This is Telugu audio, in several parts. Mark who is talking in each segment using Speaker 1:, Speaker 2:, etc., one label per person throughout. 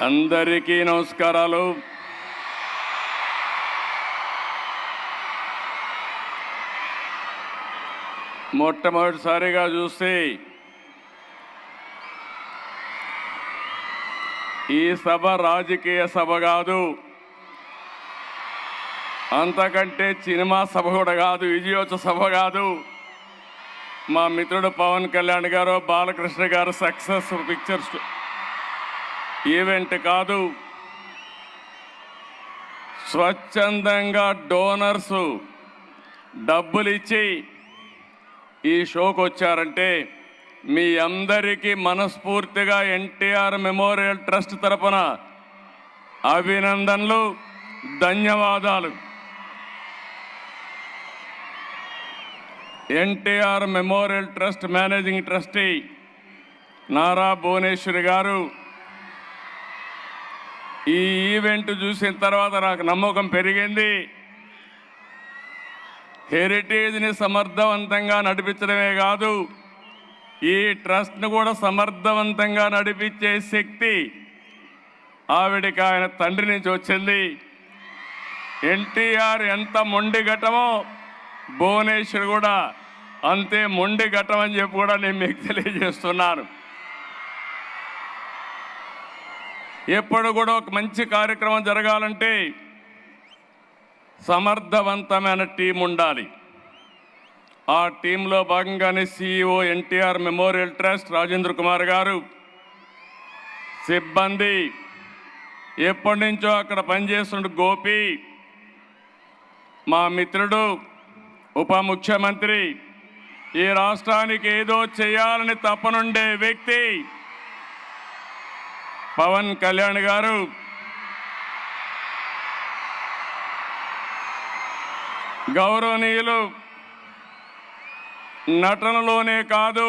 Speaker 1: అందరికీ నమస్కారాలు. మొట్టమొదటిసారిగా చూస్తే ఈ సభ రాజకీయ సభ కాదు, అంతకంటే సినిమా సభ కూడా కాదు, విజయోత్సవ సభ కాదు. మా మిత్రుడు పవన్ కళ్యాణ్ గారు, బాలకృష్ణ గారు సక్సెస్ పిక్చర్స్ ఈవెంట్ కాదు. స్వచ్ఛందంగా డోనర్స్ డబ్బులు ఇచ్చి ఈ షోకి వచ్చారంటే మీ అందరికీ మనస్ఫూర్తిగా ఎన్టీఆర్ మెమోరియల్ ట్రస్ట్ తరపున అభినందనలు, ధన్యవాదాలు. NTR memorial trust managing trustee Nara Bhuvaneswari గారు ఈ ఈవెంట్ చూసిన తర్వాత నాకు నమ్మకం పెరిగింది. హెరిటేజ్ని సమర్థవంతంగా నడిపించడమే కాదు, ఈ ట్రస్ట్ను కూడా సమర్థవంతంగా నడిపించే శక్తి ఆవిడికి ఆయన తండ్రి నుంచి వచ్చింది. ఎన్టీఆర్ ఎంత మొండి ఘటమో భువనేశ్వర్ కూడా అంతే మొండి ఘటం అని చెప్పి కూడా నేను మీకు తెలియజేస్తున్నాను. ఎప్పుడు కూడా ఒక మంచి కార్యక్రమం జరగాలంటే సమర్థవంతమైన టీం ఉండాలి. ఆ టీంలో భాగంగానే CEO NTR memorial trust Rajendra Kumar గారు, సిబ్బంది, ఎప్పటి నుంచో అక్కడ పనిచేస్తున్న గోపి, మా మిత్రుడు ఉప ముఖ్యమంత్రి, ఈ రాష్ట్రానికి ఏదో చేయాలని తపనుండే వ్యక్తి పవన్ కళ్యాణ్ గారు, గౌరవనీయులు నటనలోనే కాదు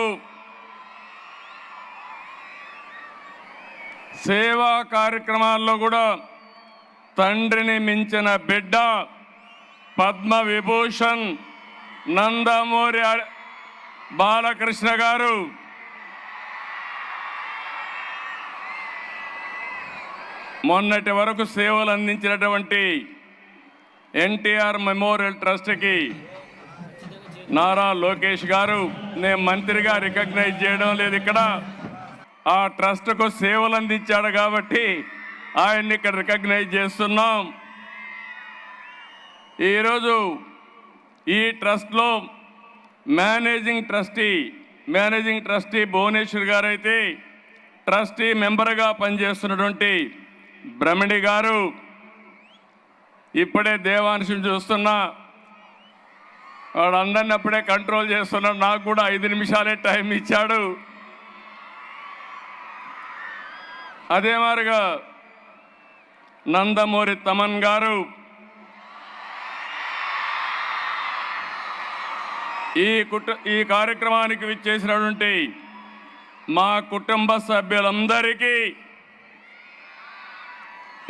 Speaker 1: సేవా కార్యక్రమాల్లో కూడా తండ్రిని మించిన బిడ్డ పద్మ విభూషణ్ నందమూరి బాలకృష్ణ గారు, మొన్నటి వరకు సేవలు అందించినటువంటి ఎన్టీఆర్ మెమోరియల్ ట్రస్ట్కి నారా లోకేష్ గారు, నేను మంత్రిగా రికగ్నైజ్ చేయడం లేదు, ఇక్కడ ఆ ట్రస్ట్కు సేవలు అందించాడు కాబట్టి ఆయన్ని ఇక్కడ రికగ్నైజ్ చేస్తున్నాం. ఈరోజు ఈ ట్రస్ట్లో మేనేజింగ్ ట్రస్టీ భువనేశ్వర్ గారు అయితే ట్రస్టీ మెంబర్గా పనిచేస్తున్నటువంటి బ్రహ్మణి గారు, ఇప్పుడే దేవాంశం చూస్తున్నా, వాడందరిని అప్పుడే కంట్రోల్ చేస్తున్నాడు. నాకు కూడా 5 నిమిషాలే టైం ఇచ్చాడు. అదే మాదిరిగా నందమూరి తమన్ గారు, ఈ కార్యక్రమానికి విచ్చేసినటువంటి మా కుటుంబ సభ్యులందరికీ,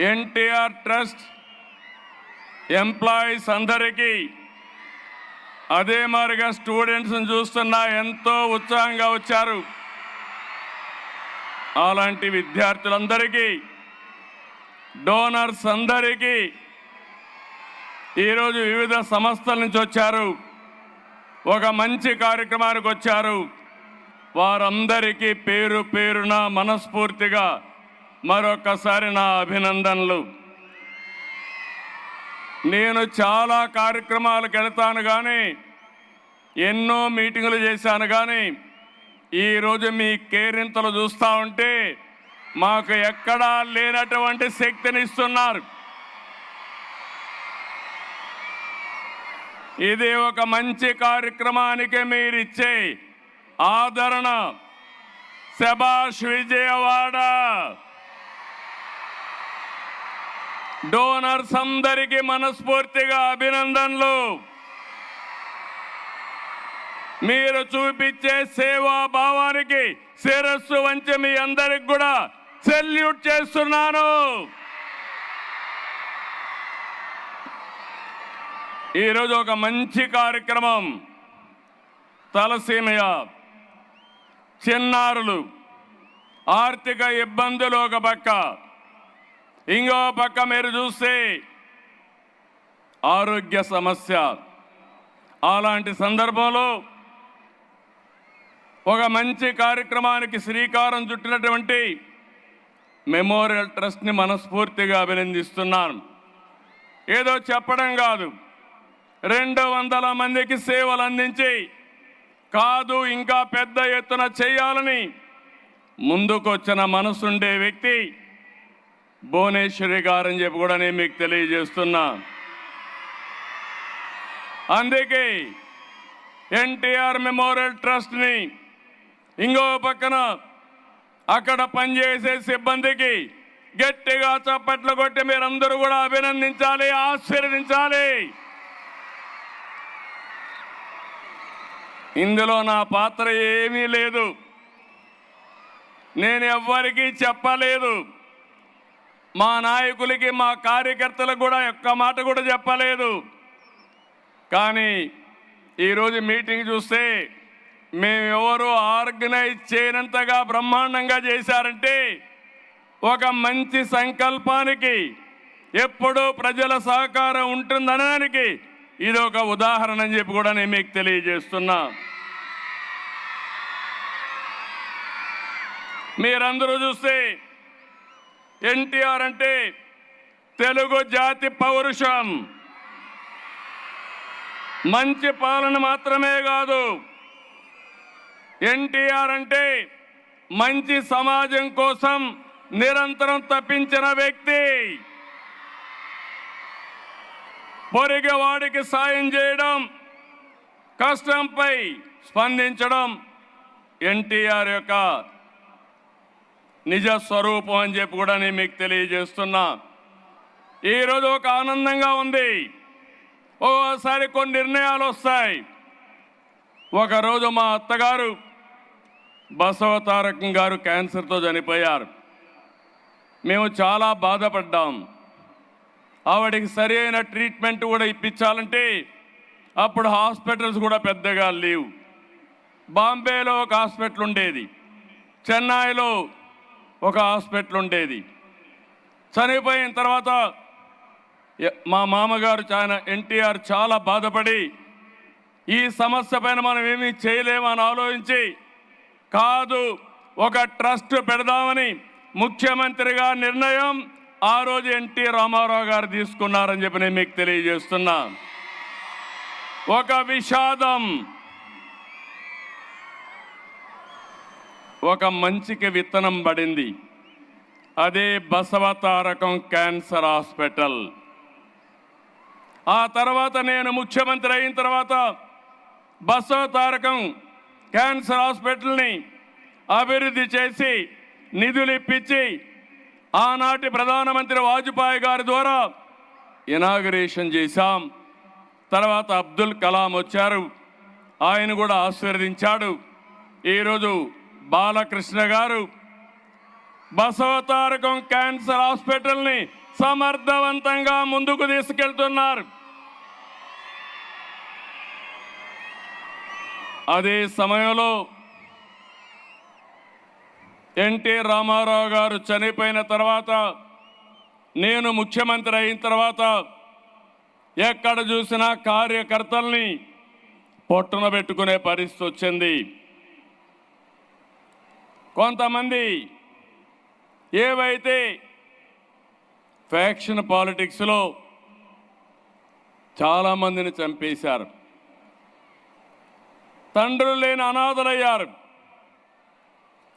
Speaker 1: ఎన్టీఆర్ ట్రస్ట్ ఎంప్లాయీస్ అందరికీ, అదే మాదిరిగా స్టూడెంట్స్ని చూస్తున్నా ఎంతో ఉత్సాహంగా వచ్చారు. అలాంటి విద్యార్థులందరికీ, డోనర్స్ అందరికీ, ఈరోజు వివిధ సంస్థల నుంచి వచ్చారు, ఒక మంచి కార్యక్రమానికి వచ్చారు. వారందరికీ పేరు పేరున మనస్ఫూర్తిగా మరొకసారి నా అభినందనలు. నేను చాలా కార్యక్రమాలకు వెళ్తాను కానీ, ఎన్నో మీటింగులు చేశాను కానీ, ఈరోజు మీ కేరింతలు చూస్తూ ఉంటే మాకు ఎక్కడా లేనటువంటి శక్తిని ఇస్తున్నారు. ఇది ఒక మంచి కార్యక్రమానికి మీరిచ్చే ఆదరణ. శభాష్ విజయవాడ. డోనర్స్ అందరికీ మనస్ఫూర్తిగా అభినందనలు. మీరు చూపించే సేవా భావానికి శిరస్సు వంచి మీ అందరికి కూడా సెల్యూట్ చేస్తున్నాను. ఈరోజు ఒక మంచి కార్యక్రమం. తలసీమయ చిన్నారులు ఆర్థిక ఇబ్బందులు ఒక పక్క, ఇంకో పక్క మీరు చూస్తే ఆరోగ్య సమస్య. అలాంటి సందర్భంలో ఒక మంచి కార్యక్రమానికి శ్రీకారం చుట్టినటువంటి మెమోరియల్ ట్రస్ట్ని మనస్ఫూర్తిగా అభినందిస్తున్నాను. ఏదో చెప్పడం కాదు, 200 మందికి సేవలు అందించి కాదు ఇంకా పెద్ద ఎత్తున చేయాలని ముందుకొచ్చిన మనసుండే వ్యక్తి భువనేశ్వరి గారని చెప్పి కూడా నేను మీకు తెలియజేస్తున్నా. అందుకే ఎన్టీఆర్ మెమోరియల్ ట్రస్ట్ని ఇంకో పక్కన అక్కడ పనిచేసే సిబ్బందికి గట్టిగా చప్పట్లు కొట్టి మీరందరూ కూడా అభినందించాలి, ఆశీర్వదించాలి. ఇందులో నా పాత్ర ఏమీ లేదు, నేను ఎవ్వరికీ చెప్పలేదు. మా నాయకులకి మా కార్యకర్తలకు కూడా ఒక్క మాట కూడా చెప్పలేదు. కానీ ఈరోజు మీటింగ్ చూస్తే మేమెవరు ఆర్గనైజ్ చేయనంతగా బ్రహ్మాండంగా చేశారంటే ఒక మంచి సంకల్పానికి ఎప్పుడూ ప్రజల సహకారం ఉంటుందనడానికి ఇది ఒక ఉదాహరణ అని చెప్పి కూడా నేను మీకు తెలియజేస్తున్నా. మీరందరూ చూస్తే ఎన్టీఆర్ అంటే తెలుగు జాతి పౌరుషం, మంచి పాలన మాత్రమే కాదు, ఎన్టీఆర్ అంటే మంచి సమాజం కోసం నిరంతరం తప్పించిన వ్యక్తి, పొరిగవాడికి సాయం చేయడం, కష్టంపై స్పందించడం ఎన్టీఆర్ యొక్క నిజ స్వరూపం అని చెప్పి కూడా నేను మీకు తెలియజేస్తున్నా. ఈరోజు ఒక ఆనందంగా ఉంది. ఓసారి కొన్ని నిర్ణయాలు వస్తాయి. ఒకరోజు మా అత్తగారు బసవతారకం గారు క్యాన్సర్తో చనిపోయారు. మేము చాలా బాధపడ్డాం. ఆవిడకి సరి అయిన ట్రీట్మెంట్ కూడా ఇప్పించాలంటే అప్పుడు హాస్పిటల్స్ కూడా పెద్దగా లేవు. బాంబేలో ఒక హాస్పిటల్ ఉండేది, చెన్నైలో ఒక హాస్పిటల్ ఉండేది. చనిపోయిన తర్వాత మా మామగారు ఎన్టీఆర్ చాలా బాధపడి ఈ సమస్య పైన మనం ఏమీ చేయలేమని ఆలోచించి కాదు ఒక ట్రస్ట్ పెడదామని ముఖ్యమంత్రిగా నిర్ణయం ఆ రోజు ఎన్టీ రామారావు గారు తీసుకున్నారని చెప్పి నేను మీకు తెలియజేస్తున్నా. ఒక విషాదం, ఒక మంచికి విత్తనం పడింది. అదే బసవతారకం క్యాన్సర్ హాస్పిటల్. ఆ తర్వాత నేను ముఖ్యమంత్రి అయిన తర్వాత బసవతారకం క్యాన్సర్ హాస్పిటల్ని అభివృద్ధి చేసి నిధులు ఇప్పించి ఆనాటి ప్రధానమంత్రి వాజ్పేయి గారి ద్వారా ఇనాగరేషన్ చేశాం. తర్వాత అబ్దుల్ కలాం వచ్చారు, ఆయన కూడా ఆశీర్వదించాడు. ఈరోజు బాలకృష్ణ గారు బసవతారకం క్యాన్సర్ హాస్పిటల్ని సమర్థవంతంగా ముందుకు తీసుకెళ్తున్నారు. అదే సమయంలో ఎన్టీ రామారావు గారు చనిపోయిన తర్వాత నేను ముఖ్యమంత్రి అయిన తర్వాత ఎక్కడ చూసినా కార్యకర్తల్ని పొట్టున పెట్టుకునే పరిస్థితి వచ్చింది. కొంతమంది ఏవైతే ఫ్యాక్షన్ పాలిటిక్స్లో చాలామందిని చంపేశారు, తండ్రులు లేని అనాథలయ్యారు.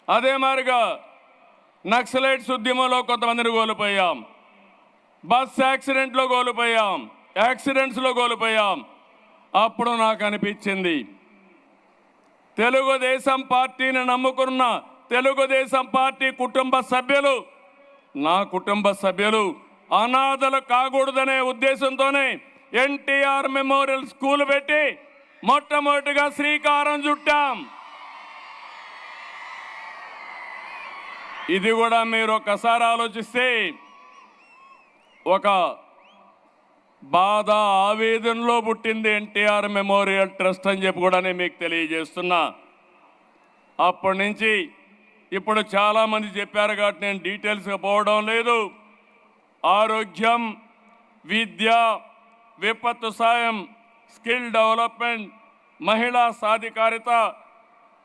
Speaker 1: అదే మాదిరిగా నక్సలైట్స్ ఉద్యమంలో కొంతమందిని కోల్పోయాం, బస్ యాక్సిడెంట్లో కోల్పోయాం, యాక్సిడెంట్స్లో కోల్పోయాం. అప్పుడు నాకు అనిపించింది తెలుగుదేశం పార్టీని నమ్ముకున్న తెలుగుదేశం పార్టీ కుటుంబ సభ్యులు, నా కుటుంబ సభ్యులు అనాథలు కాకూడదనే ఉద్దేశంతోనే ఎన్టీఆర్ మెమోరియల్ స్కూల్ పెట్టి మొట్టమొదటిగా శ్రీకారం చుట్టాం. ఇది కూడా మీరు ఒకసారి ఆలోచిస్తే ఒక బాధ ఆవేదనలో పుట్టింది ఎన్టీఆర్ మెమోరియల్ ట్రస్ట్ అని చెప్పి కూడా నేను మీకు తెలియజేస్తున్నా. అప్పటి నుంచి ఇప్పుడు చాలామంది చెప్పారు కాబట్టి నేను డీటెయిల్స్గా పోవడం లేదు. ఆరోగ్యం, విద్య, విపత్తు సాయం, స్కిల్ డెవలప్మెంట్, మహిళా సాధికారిత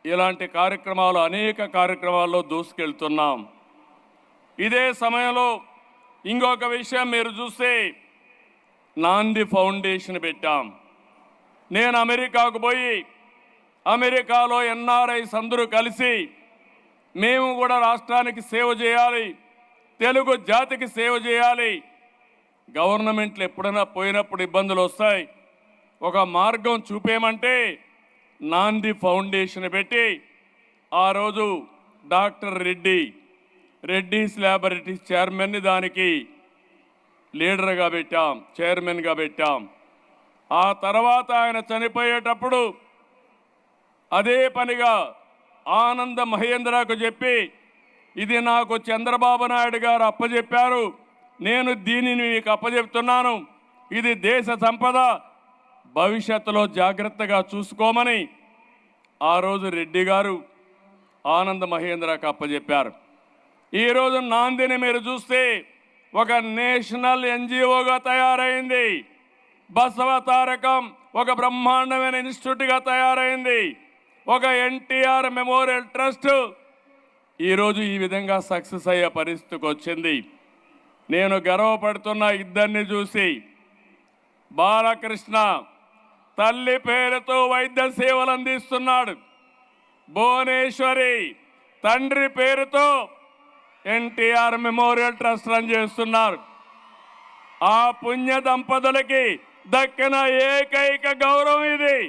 Speaker 1: ఇలాంటి కార్యక్రమాలు అనేక కార్యక్రమాల్లో దూసుకెళ్తున్నాం. ఇదే సమయంలో ఇంకొక విషయం మీరు చూస్తే నాంది ఫౌండేషన్ పెట్టాం. నేను అమెరికాకు పోయి అమెరికాలో ఎన్ఆర్ఐస్ అందరూ కలిసి మేము కూడా రాష్ట్రానికి సేవ చేయాలి, తెలుగు జాతికి సేవ చేయాలి. గవర్నమెంట్లు ఎప్పుడైనా పోయినప్పుడు ఇబ్బందులు వస్తాయి, ఒక మార్గం చూపేమంటే నాంది ఫౌండేషన్ పెట్టి ఆ రోజు డాక్టర్ రెడ్డీస్ ల్యాబొరేటరీస్ చైర్మన్ని దానికి లీడర్గా పెట్టాం, చైర్మన్గా పెట్టాం. ఆ తర్వాత ఆయన చనిపోయేటప్పుడు అదే పనిగా ఆనంద మహేంద్రకు చెప్పి ఇది నాకు చంద్రబాబు నాయుడు గారు అప్పచెప్పారు, నేను దీనిని మీకు అప్పచెప్తున్నాను, ఇది దేశ సంపద, భవిష్యత్తులో జాగ్రత్తగా చూసుకోమని ఆ రోజు రెడ్డి గారు ఆనంద మహేంద్రకు అప్పచెప్పారు. ఈరోజు నాందిని మీరు చూస్తే ఒక నేషనల్ ఎన్జిఓగా తయారైంది. బసవ తారకం ఒక బ్రహ్మాండమైన ఇన్స్టిట్యూట్గా తయారైంది. ఒక ఎన్టీఆర్ మెమోరియల్ ట్రస్ట్ ఈరోజు ఈ విధంగా సక్సెస్ అయ్యే పరిస్థితికి వచ్చింది. నేను గర్వపడుతున్న ఇద్దరిని చూసి. బాలకృష్ణ తల్లి పేరుతో వైద్య సేవలు అందిస్తున్నాడు. భువనేశ్వరి తండ్రి పేరుతో ఎన్టీఆర్ మెమోరియల్ ట్రస్ట్ రన్ చేస్తున్నారు. ఆ పుణ్య దంపతులకి దక్కిన ఏకైక గౌరవం ఇది.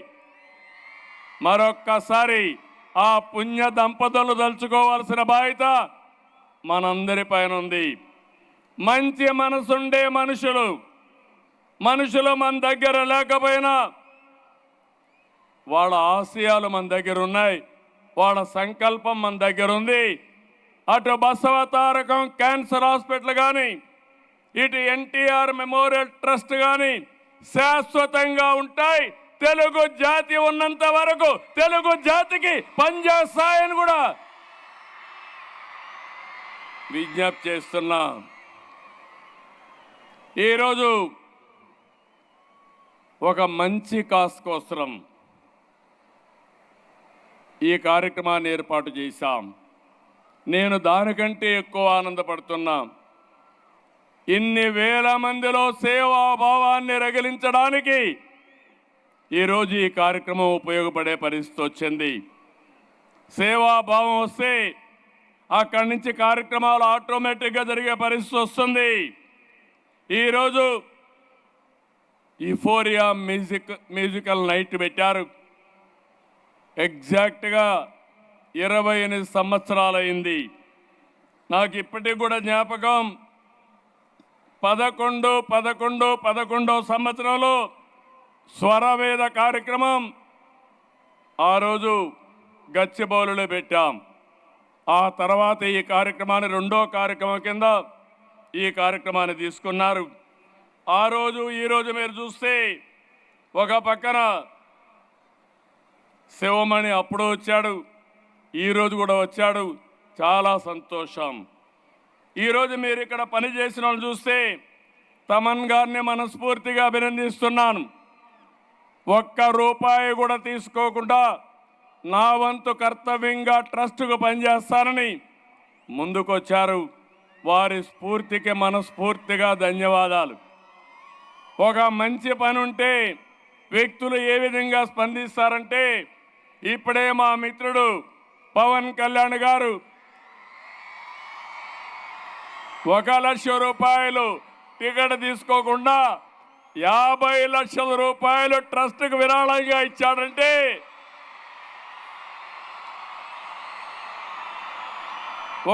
Speaker 1: మరొక్కసారి ఆ పుణ్య దంపతులు తలుచుకోవాల్సిన బాధ్యత మనందరి పైన ఉంది. మంచి మనసుండే మనుషులు మన దగ్గర లేకపోయినా వాళ్ళ ఆశయాలు మన దగ్గర ఉన్నాయి, వాళ్ళ సంకల్పం మన దగ్గర ఉంది. అటు బసవ తారకం క్యాన్సర్ హాస్పిటల్ కానీ, ఇటు ఎన్టీఆర్ మెమోరియల్ ట్రస్ట్ కానీ శాశ్వతంగా ఉంటాయి. తెలుగు జాతి ఉన్నంత వరకు తెలుగు జాతికి పనిచేస్తాయని కూడా విజ్ఞప్తి చేస్తున్నా. ఈరోజు ఒక మంచి కాస్ కోసం ఈ కార్యక్రమాన్ని ఏర్పాటు చేశాం. నేను దానికంటే ఎక్కువ ఆనందపడుతున్నా. ఇన్ని వేల మందిలో సేవాభావాన్ని రగిలించడానికి ఈరోజు ఈ కార్యక్రమం ఉపయోగపడే పరిస్థితి వచ్చింది. సేవాభావం వస్తే అక్కడి నుంచి కార్యక్రమాలు ఆటోమేటిక్గా జరిగే పరిస్థితి వస్తుంది. ఈరోజు యూఫోరియా మ్యూజికల్ నైట్ పెట్టారు. ఎగ్జాక్ట్గా 28 సంవత్సరాలైంది. నాకు ఇప్పటికి కూడా జ్ఞాపకం. 11 సంవత్సరంలో స్వరవేద కార్యక్రమం ఆ రోజు గచ్చిబౌలిలో పెట్టాం. ఆ తర్వాత ఈ కార్యక్రమాన్ని రెండో కార్యక్రమం కింద ఈ కార్యక్రమాన్ని తీసుకున్నారు. ఆ రోజు ఈరోజు మీరు చూస్తే ఒక పక్కన శివమణి అప్పుడు వచ్చాడు, ఈరోజు కూడా వచ్చాడు. చాలా సంతోషం. ఈరోజు మీరు ఇక్కడ పనిచేసిన వాళ్ళు చూస్తే తమన్ గారిని మనస్ఫూర్తిగా అభినందిస్తున్నాను. ₹1 కూడా తీసుకోకుండా నా వంతు కర్తవ్యంగా ట్రస్టుకు పనిచేస్తానని ముందుకొచ్చారు. వారి స్ఫూర్తికి మనస్ఫూర్తిగా ధన్యవాదాలు. ఒక మంచి పని ఉంటే వ్యక్తులు ఏ విధంగా స్పందిస్తారంటే, ఇప్పుడే మా మిత్రుడు పవన్ కళ్యాణ్ గారు ₹1,00,000 టికెట్ తీసుకోకుండా ₹50 లక్షల ట్రస్ట్కు విరాళంగా ఇచ్చాడంటే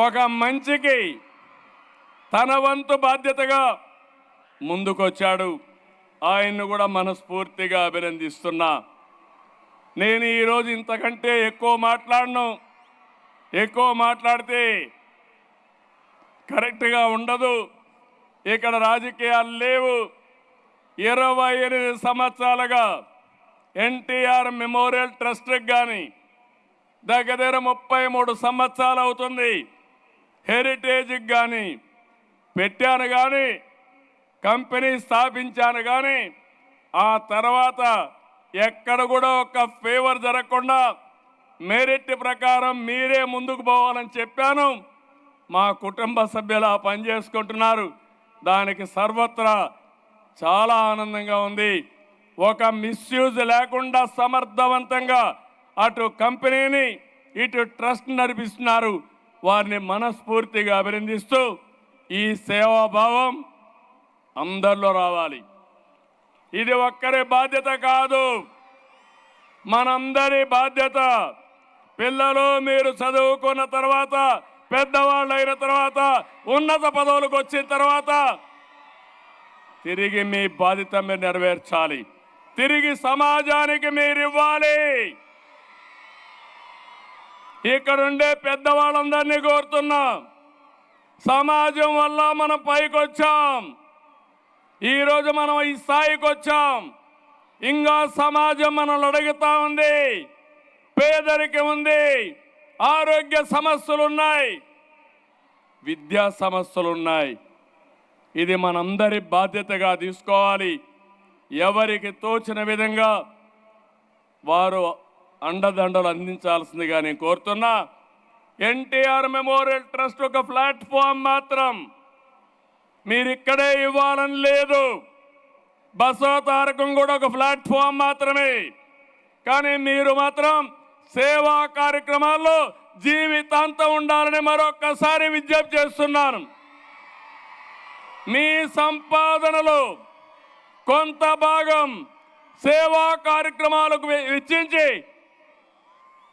Speaker 1: ఒక మంచికి తన వంతు బాధ్యతగా ముందుకొచ్చాడు. ఆయన్ను కూడా మనస్ఫూర్తిగా అభినందిస్తున్నా. నేను ఈరోజు ఇంతకంటే ఎక్కువ మాట్లాడితే కరెక్ట్గా ఉండదు. ఇక్కడ రాజకీయాలు లేవు. 28 సంవత్సరాలుగా ఎన్టీఆర్ మెమోరియల్ ట్రస్ట్కి కానీ దగ్గర 33 సంవత్సరాలు అవుతుంది. హెరిటేజ్కి కానీ పెట్టాను కానీ, కంపెనీ స్థాపించాను కానీ, ఆ తర్వాత ఎక్కడ కూడా ఒక ఫేవర్ జరగకుండా మెరిట్ ప్రకారం మీరే ముందుకు పోవాలని చెప్పాను. మా కుటుంబ సభ్యులు ఆ పని చేసుకుంటున్నారు. దానికి సర్వత్రా చాలా ఆనందంగా ఉంది. ఒక మిస్యూజ్ లేకుండా సమర్థవంతంగా అటు కంపెనీని ఇటు ట్రస్ట్ నడిపిస్తున్నారు. వారిని మనస్ఫూర్తిగా అభినందిస్తూ ఈ సేవాభావం అందరిలో రావాలి. ఇది ఒక్కరి బాధ్యత కాదు, మనందరి బాధ్యత. పిల్లలు మీరు చదువుకున్న తర్వాత, పెద్దవాళ్ళు అయిన తర్వాత, ఉన్నత పదవులకు వచ్చిన తర్వాత తిరిగి మీ బాధ్యత మీరు నెరవేర్చాలి. తిరిగి సమాజానికి మీరు ఇవ్వాలి. ఇక్కడుండే పెద్దవాళ్ళందరినీ కోరుతున్నాం, సమాజం వల్ల మనం పైకి వచ్చాం. ఈరోజు మనం ఈ స్థాయికి వచ్చాం. ఇంకా సమాజం మనల్ని అడుగుతా ఉంది. పేదరికం ఉంది, ఆరోగ్య సమస్యలు ఉన్నాయి, విద్యా సమస్యలు ఉన్నాయి. ఇది మనందరి బాధ్యతగా తీసుకోవాలి. ఎవరికి తోచిన విధంగా వారు అండదండలు అందించాల్సిందిగా నేను కోరుతున్నా. ఎన్టీఆర్ మెమోరియల్ ట్రస్ట్ ఒక ప్లాట్ఫామ్ మాత్రం, మీరు ఇక్కడే ఇవ్వాలని లేదు. బసవ తారకం కూడా ఒక ప్లాట్ఫామ్ మాత్రమే. కానీ మీరు మాత్రం సేవా కార్యక్రమాల్లో జీవితాంతం ఉండాలని మరొక్కసారి విజ్ఞప్తి చేస్తున్నాను. మీ సంపాదనలో కొంత భాగం సేవా కార్యక్రమాలకు వెచ్చించి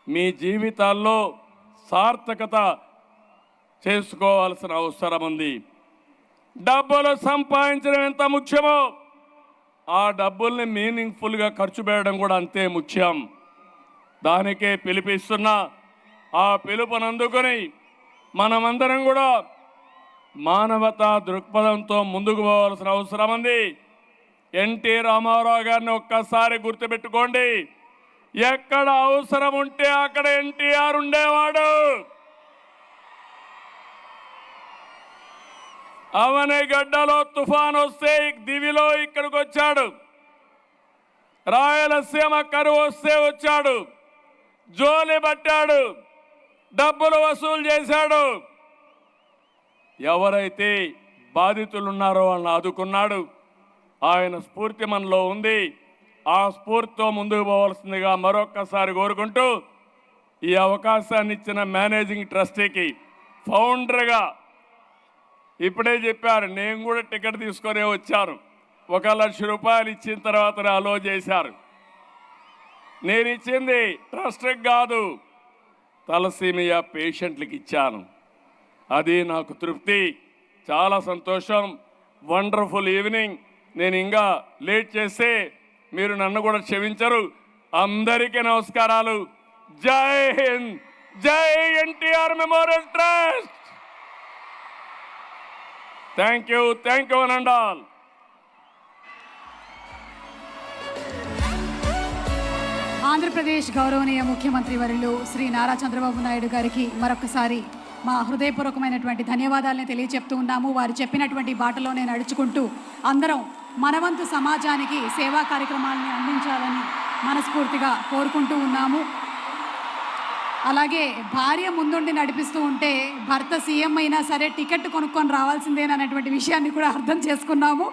Speaker 1: మీ జీవితాల్లో సార్థకత చేసుకోవాల్సిన అవసరం ఉంది. డబ్బులు సంపాదించడం ఎంత ముఖ్యమో ఆ డబ్బుల్ని మీనింగ్ఫుల్గా ఖర్చు పెట్టడం కూడా అంతే ముఖ్యం. దానికే పిలిపిస్తున్నా. ఆ పిలుపునందుకొని మనమందరం కూడా మానవతా దృక్పథంతో ముందుకు పోవాల్సిన అవసరం ఉంది. ఎన్టీ రామారావు గారిని ఒక్కసారి గుర్తుపెట్టుకోండి. ఎక్కడ అవసరం ఉంటే అక్కడ ఎన్టీఆర్ ఉండేవాడు. అవనిగడ్డలో తుఫాన్ వస్తే దివిలో ఇక్కడికి వచ్చాడు. రాయలసీమ కరువు వస్తే వచ్చాడు. జోలి పట్టాడు, డబ్బులు వసూలు చేశాడు. ఎవరైతే బాధితులు ఉన్నారో వాళ్ళని ఆదుకున్నాడు. ఆయన స్ఫూర్తి మనలో ఉంది. ఆ స్ఫూర్తితో ముందుకు పోవాల్సిందిగా మరొక్కసారి కోరుకుంటూ, ఈ అవకాశాన్ని ఇచ్చిన మేనేజింగ్ ట్రస్టీకి, ఫౌండర్గా ఇప్పుడే చెప్పారు, నేను కూడా టికెట్ తీసుకొని వచ్చాను. 1,00,000 రూపాయలు ఇచ్చిన తర్వాత అలో చేశారు. నేను ఇచ్చింది ట్రస్ట్కి కాదు, తలసీమియా పేషెంట్లకు ఇచ్చాను. అది నాకు తృప్తి, చాలా సంతోషం. Wonderful evening. నేను ఇంకా లేట్ చేస్తే మీరు నన్ను కూడా క్షమించరు. అందరికీ నమస్కారాలు. జై హింద్, జై NTR memorial trust. Thank you one and all.
Speaker 2: Andhra Pradesh గౌరవనీయ ముఖ్యమంత్రి వర్యులు శ్రీ నారా చంద్రబాబు నాయుడు గారికి మరొకసారి మా హృదయపూర్వకమైనటువంటి ధన్యవాదాలను తెలియజెప్తూ ఉన్నాము. వారు చెప్పినటువంటి బాటలోనే నడుచుకుంటూ అందరం మనవంతు సమాజానికి సేవా కార్యక్రమాలని అందించాలని మనస్ఫూర్తిగా కోరుకుంటూ ఉన్నాము. అలాగే భార్య ముందుండి నడిపిస్తూ ఉంటే భర్త సీఎం అయినా సరే టికెట్ కొనుక్కొని రావాల్సిందేననేటువంటి విషయాన్ని కూడా అర్థం చేసుకున్నాము.